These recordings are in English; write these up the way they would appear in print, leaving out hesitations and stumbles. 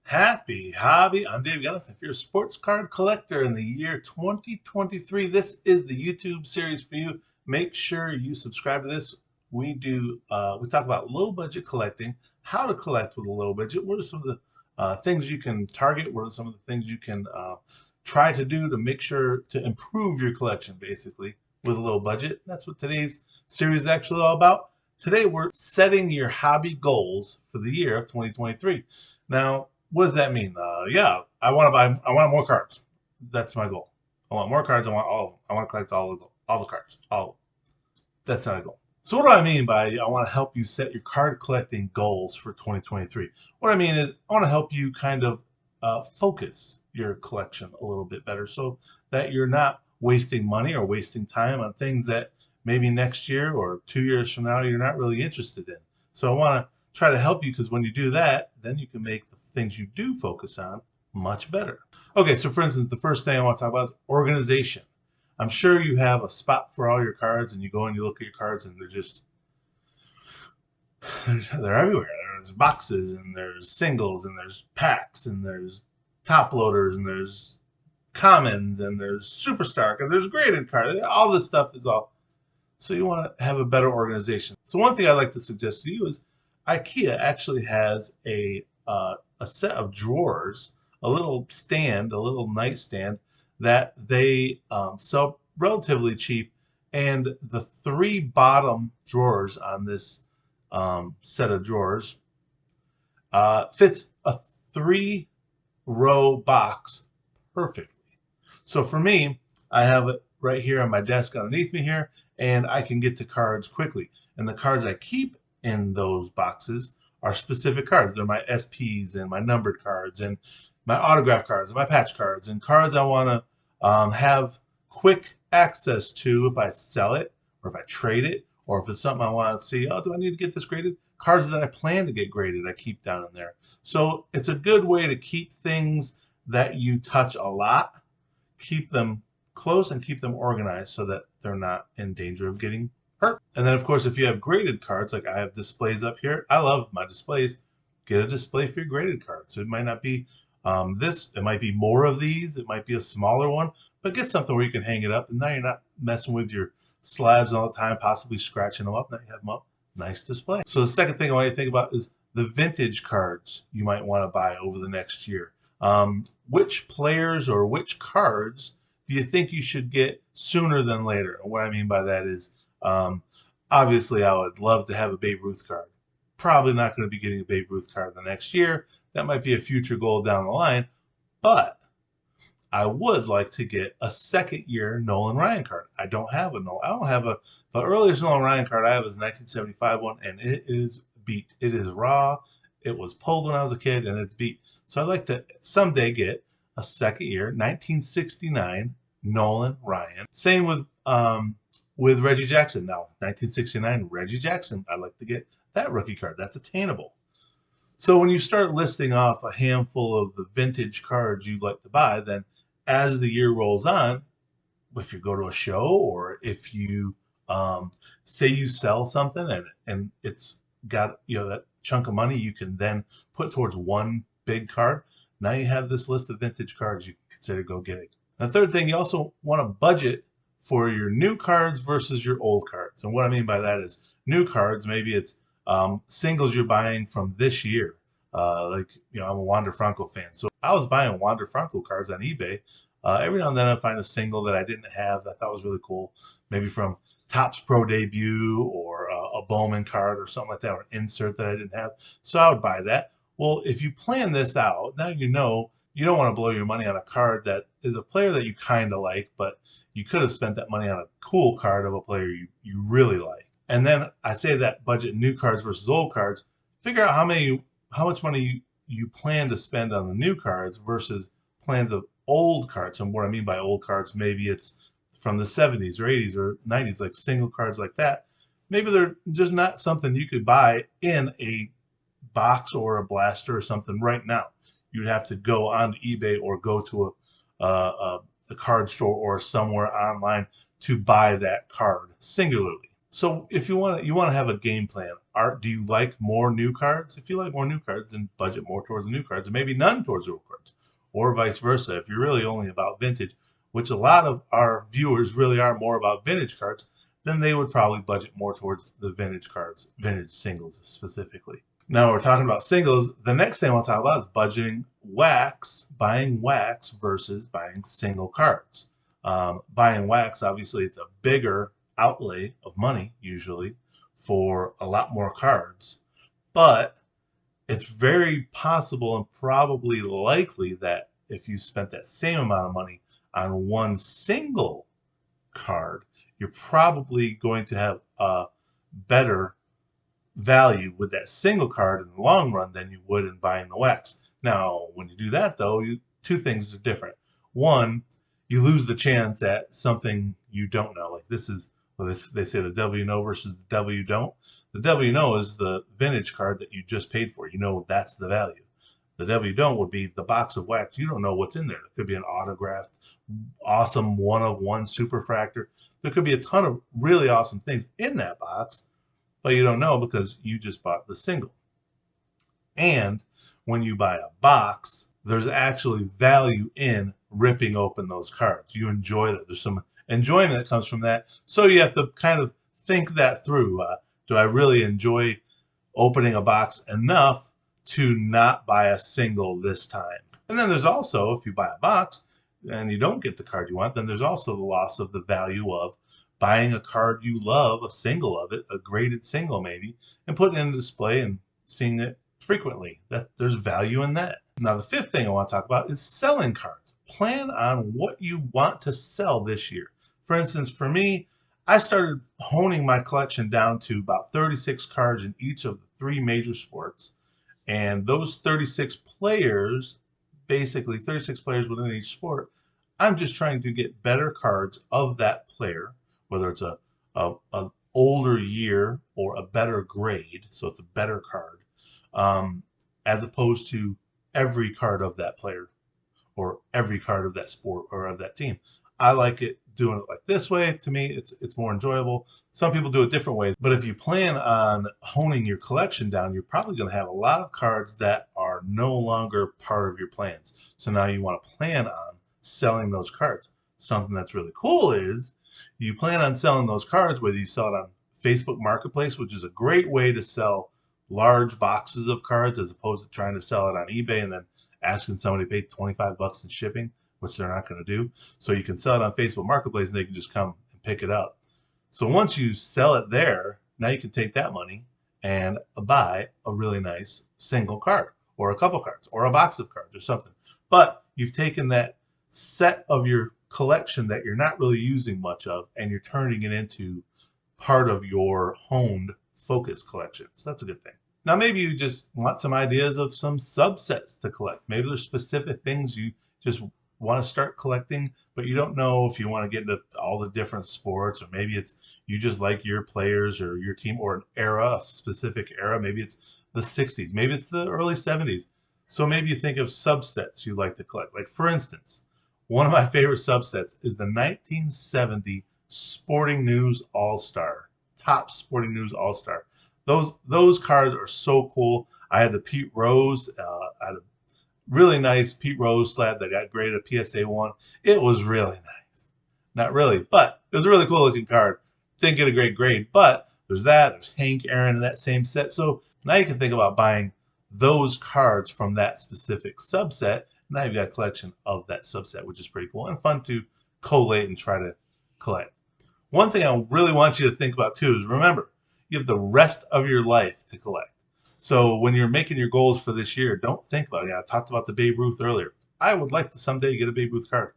Happy hobby. I'm Dave Gunnis. If you're a sports card collector in the year 2023, this is the YouTube series for you. Make sure you subscribe to this. We talk about low budget collecting, how to collect with a low budget. What are some of the things you can target? What are some of the things you can try to do to make sure to improve your collection, basically, with a low budget? That's what today's series is actually all about. Today, we're setting your hobby goals for the year of 2023. Now, what does that mean? Yeah, I want more cards. That's my goal. I want more cards. I want all of them. I want to collect all the cards. All of them. That's not a goal. So what do I mean by I want to help you set your card collecting goals for 2023? What I mean is I want to help you kind of focus your collection a little bit better so that you're not wasting money or wasting time on things that maybe next year or 2 years from now you're not really interested in. So I want to try to help you because when you do that, then you can make the things you do focus on much better. Okay, so for instance, the first thing I want to talk about is organization. I'm sure you have a spot for all your cards, and you go and you look at your cards, and they're everywhere. There's boxes, and there's singles, and there's packs, and there's top loaders, and there's commons, and there's superstar, and there's graded cards. All this stuff is all. So you want to have a better organization. So one thing I'd like to suggest to you is IKEA actually has a set of drawers, a little stand, a little nightstand that they sell relatively cheap. And the three bottom drawers on this set of drawers fits a 3-row box perfectly. So for me, I have it right here on my desk underneath me here, and I can get to cards quickly. And the cards I keep in those boxes are specific cards. They're my SPs and my numbered cards and my autograph cards and my patch cards and cards I want to have quick access to if I sell it or if I trade it or if it's something I want to see. Oh, do I need to get this graded? Cards that I plan to get graded, I keep down in there. So it's a good way to keep things that you touch a lot, keep them close and keep them organized so that they're not in danger of getting hurt. And then, of course, if you have graded cards, like I have displays up here, I love my displays. Get a display for your graded cards. So it might not be it might be more of these, it might be a smaller one, but get something where you can hang it up. And now you're not messing with your slabs all the time, possibly scratching them up. Now you have them up. Nice display. So the second thing I want you to think about is the vintage cards you might want to buy over the next year. Which players or which cards do you think you should get sooner than later? And what I mean by that is, obviously, I would love to have a Babe Ruth card. Probably not going to be getting a Babe Ruth card the next year. That might be a future goal down the line. But I would like to get a second-year Nolan Ryan card. I don't have a Nolan. I don't have a. The earliest Nolan Ryan card I have is a 1975 one, and it is beat. It is raw. It was pulled when I was a kid, and it's beat. So I'd like to someday get a second-year 1969 Nolan Ryan. Same with Reggie Jackson. Now, 1969 Reggie Jackson, I'd like to get that rookie card. That's attainable. So when you start listing off a handful of the vintage cards you'd like to buy, then as the year rolls on, if you go to a show or if you say you sell something and it's got that chunk of money you can then put towards one big card. Now you have this list of vintage cards you can consider go getting. The third thing, you also want to budget for your new cards versus your old cards. And what I mean by that is new cards, maybe it's singles you're buying from this year. I'm a Wander Franco fan. So I was buying Wander Franco cards on eBay. Every now and then I find a single that I didn't have that I thought was really cool, maybe from Topps Pro Debut or a Bowman card or something like that, or an insert that I didn't have. So I would buy that. Well, if you plan this out, now you know you don't want to blow your money on a card that is a player that you kind of like, but you could have spent that money on a cool card of a player you really like. And then I say that budget new cards versus old cards. Figure out how much money you plan to spend on the new cards versus plans of old cards. And what I mean by old cards, maybe it's from the 70s or 80s or 90s, like single cards like that. Maybe they're just not something you could buy in a box or a blaster or something right now. You'd have to go onto eBay or go to a card store or somewhere online to buy that card singularly. So if you want to have a game plan, do you like more new cards? If you like more new cards, then budget more towards the new cards, and maybe none towards the old cards, or vice versa. If you're really only about vintage, which a lot of our viewers really are more about vintage cards, then they would probably budget more towards the vintage cards, vintage singles specifically. Now we're talking about singles. The next thing I want to talk about is budgeting wax, buying wax versus buying single cards. Buying wax, obviously, it's a bigger outlay of money usually for a lot more cards, but it's very possible and probably likely that if you spent that same amount of money on one single card, you're probably going to have a better value with that single card in the long run than you would in buying the wax. Now, when you do that, though, two things are different. One, you lose the chance at something you don't know. Like this is, well, they say the devil you know versus the devil you don't. The devil you know is the vintage card that you just paid for. You know that's the value. The devil you don't would be the box of wax. You don't know what's in there. It could be an autographed, awesome one-of-one superfractor. There could be a ton of really awesome things in that box, but you don't know because you just bought the single. And when you buy a box, there's actually value in ripping open those cards. You enjoy that. There's some enjoyment that comes from that. So you have to kind of think that through. Do I really enjoy opening a box enough to not buy a single this time? And then there's also, if you buy a box and you don't get the card you want, then there's also the loss of the value of buying a card you love, a single of it, a graded single maybe, and putting it in a display and seeing it frequently. That there's value in that. Now the fifth thing I want to talk about is selling cards. Plan on what you want to sell this year. For instance, for me, I started honing my collection down to about 36 cards in each of the three major sports. And those 36 players, basically 36 players within each sport, I'm just trying to get better cards of that player, whether it's a older year or a better grade, so it's a better card, as opposed to every card of that player or every card of that sport or of that team. I like it doing it like this way. To me, it's more enjoyable. Some people do it different ways, but if you plan on honing your collection down, you're probably going to have a lot of cards that are no longer part of your plans. So now you want to plan on selling those cards. Something that's really cool is you plan on selling those cards, whether you sell it on Facebook Marketplace, which is a great way to sell large boxes of cards as opposed to trying to sell it on eBay and then asking somebody to pay 25 bucks in shipping, which they're not going to do. So you can sell it on Facebook Marketplace and they can just come and pick it up. So once you sell it there, now you can take that money and buy a really nice single card or a couple cards or a box of cards or something. But you've taken that set of your collection that you're not really using much of and you're turning it into part of your honed focus collection. So that's a good thing. Now maybe you just want some ideas of some subsets to collect. Maybe there's specific things you just want to start collecting, but you don't know if you want to get into all the different sports, or maybe it's you just like your players or your team or an era, a specific era. Maybe it's the 60s, maybe it's the early 70s. So maybe you think of subsets you like to collect. Like for instance, one of my favorite subsets is the 1970 Sporting News All-Star, top Sporting News All-Star. Those cards are so cool. I had the Pete Rose, I had a really nice Pete Rose slab that got graded a PSA 1. It was really nice. Not really, but it was a really cool looking card. Didn't get a great grade, but there's that. There's Hank Aaron in that same set. So now you can think about buying those cards from that specific subset. Now you've got a collection of that subset, which is pretty cool and fun to collate and try to collect. One thing I really want you to think about too is remember, you have the rest of your life to collect. So when you're making your goals for this year, don't think about it. I talked about the Babe Ruth earlier. I would like to someday get a Babe Ruth card.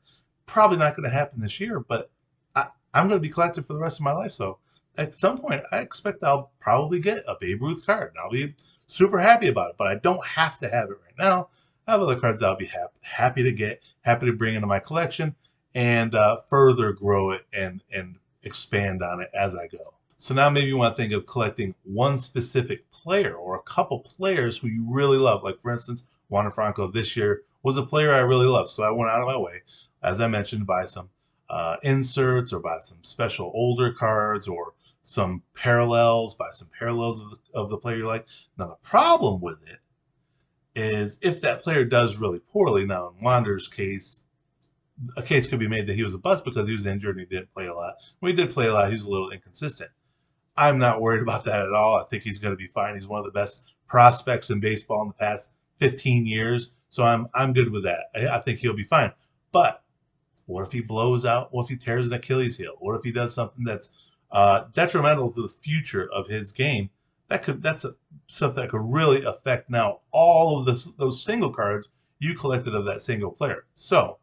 Probably not going to happen this year, but I'm going to be collecting for the rest of my life. So at some point, I expect I'll probably get a Babe Ruth card. And I'll be super happy about it, but I don't have to have it right now. I have other cards that I'll be happy to get, happy to bring into my collection and further grow it and expand on it as I go. So now maybe you want to think of collecting one specific player or a couple players who you really love. Like for instance, Wander Franco this year was a player I really loved. So I went out of my way, as I mentioned, to buy some inserts or buy some special older cards or some parallels, buy some parallels of the player you like. Now the problem with it is if that player does really poorly. Now in Wander's case, a case could be made that he was a bust because he was injured and he didn't play a lot. When he did play a lot, he was a little inconsistent. I'm not worried about that at all. I think he's going to be fine. He's one of the best prospects in baseball in the past 15 years. So I'm good with that. I think he'll be fine. But what if he blows out? What if he tears an Achilles heel? What if he does something that's detrimental to the future of his game? That's something that could really affect now all of those single cards you collected of that single player. So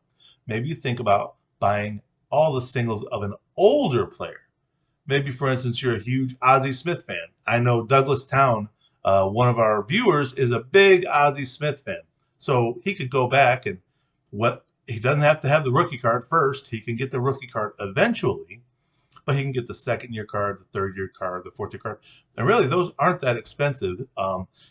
maybe you think about buying all the singles of an older player. Maybe, for instance, you're a huge Ozzie Smith fan. I know Douglas Town, one of our viewers, is a big Ozzie Smith fan. So he could go back and he doesn't have to have the rookie card first. He can get the rookie card eventually, but he can get the second year card, the third year card, the fourth year card. And really, those aren't that expensive.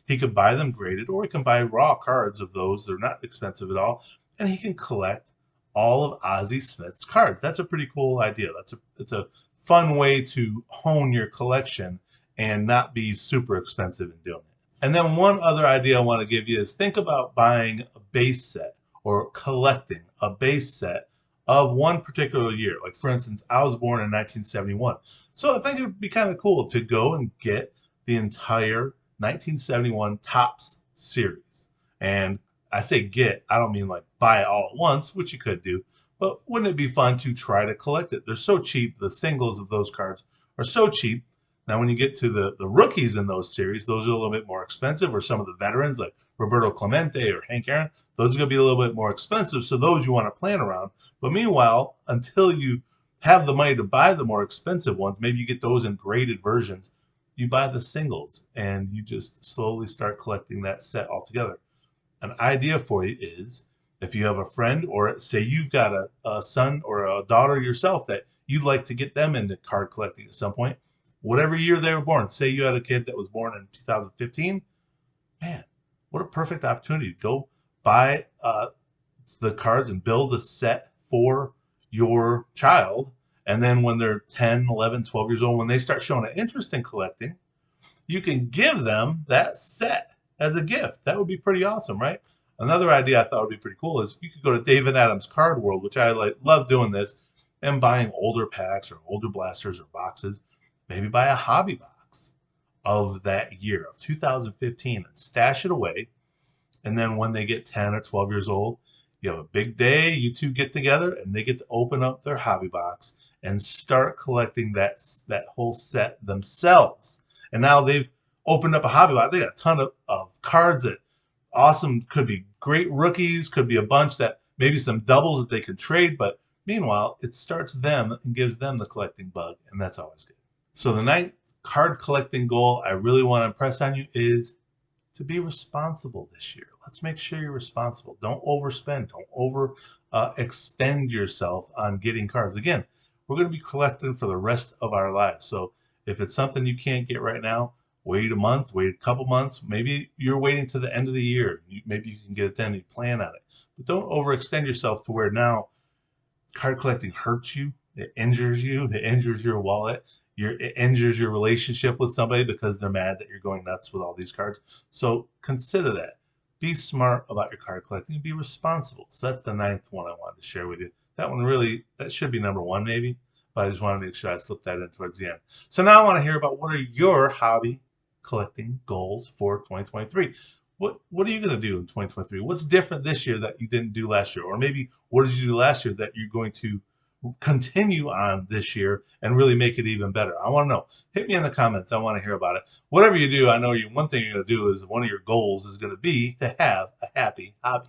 He could buy them graded, or he can buy raw cards of those. They're not expensive at all. And he can collect all of Ozzie Smith's cards. That's a pretty cool idea. It's a fun way to hone your collection and not be super expensive in doing it. And then one other idea I want to give you is think about buying a base set or collecting a base set of one particular year. Like, for instance, I was born in 1971. So I think it would be kind of cool to go and get the entire 1971 Topps series. And I say get, I don't mean like buy it all at once, which you could do, but wouldn't it be fun to try to collect it? They're so cheap. The singles of those cards are so cheap. Now, when you get to the rookies in those series, those are a little bit more expensive, or some of the veterans like Roberto Clemente or Hank Aaron, those are going to be a little bit more expensive. So those you want to plan around. But meanwhile, until you have the money to buy the more expensive ones, maybe you get those in graded versions, you buy the singles and you just slowly start collecting that set altogether. An idea for you is if you have a friend, or say you've got a son or a daughter yourself that you'd like to get them into card collecting at some point, whatever year they were born. Say you had a kid that was born in 2015. Man, what a perfect opportunity to go buy the cards and build a set for your child. And then when they're 10, 11, 12 years old, when they start showing an interest in collecting, you can give them that set as a gift. That would be pretty awesome, right? Another idea I thought would be pretty cool is you could go to David Adams Card World, which I love doing this, and buying older packs or older blasters or boxes. Maybe buy a hobby box of that year of 2015 and stash it away. And then when they get 10 or 12 years old, you have a big day, you two get together and they get to open up their hobby box and start collecting that whole set themselves. And now they've opened up a hobby box. They got a ton of cards that awesome, could be great rookies, could be a bunch that maybe some doubles that they could trade. But meanwhile, it starts them and gives them the collecting bug. And that's always good. So the ninth card collecting goal I really want to impress on you is to be responsible this year. Let's make sure you're responsible. Don't overspend. Don't extend yourself on getting cards. Again, we're going to be collecting for the rest of our lives. So if it's something you can't get right now, wait a month, wait a couple months. Maybe you're waiting to the end of the year. Maybe you can get it then and you plan on it. But don't overextend yourself to where now card collecting hurts you. It injures you. It injures your wallet. It injures your relationship with somebody because they're mad that you're going nuts with all these cards. So consider that. Be smart about your card collecting and be responsible. So that's the ninth one I wanted to share with you. That one really, that should be number one maybe, but I just want to make sure I slip that in towards the end. So now I want to hear about what are your hobby collecting goals for 2023. What are you going to do in 2023? What's different this year that you didn't do last year? Or maybe what did you do last year that you're going to continue on this year and really make it even better? I want to know. Hit me in the comments. I want to hear about it. Whatever you do, I know one thing you're going to do is one of your goals is going to be to have a happy hobby.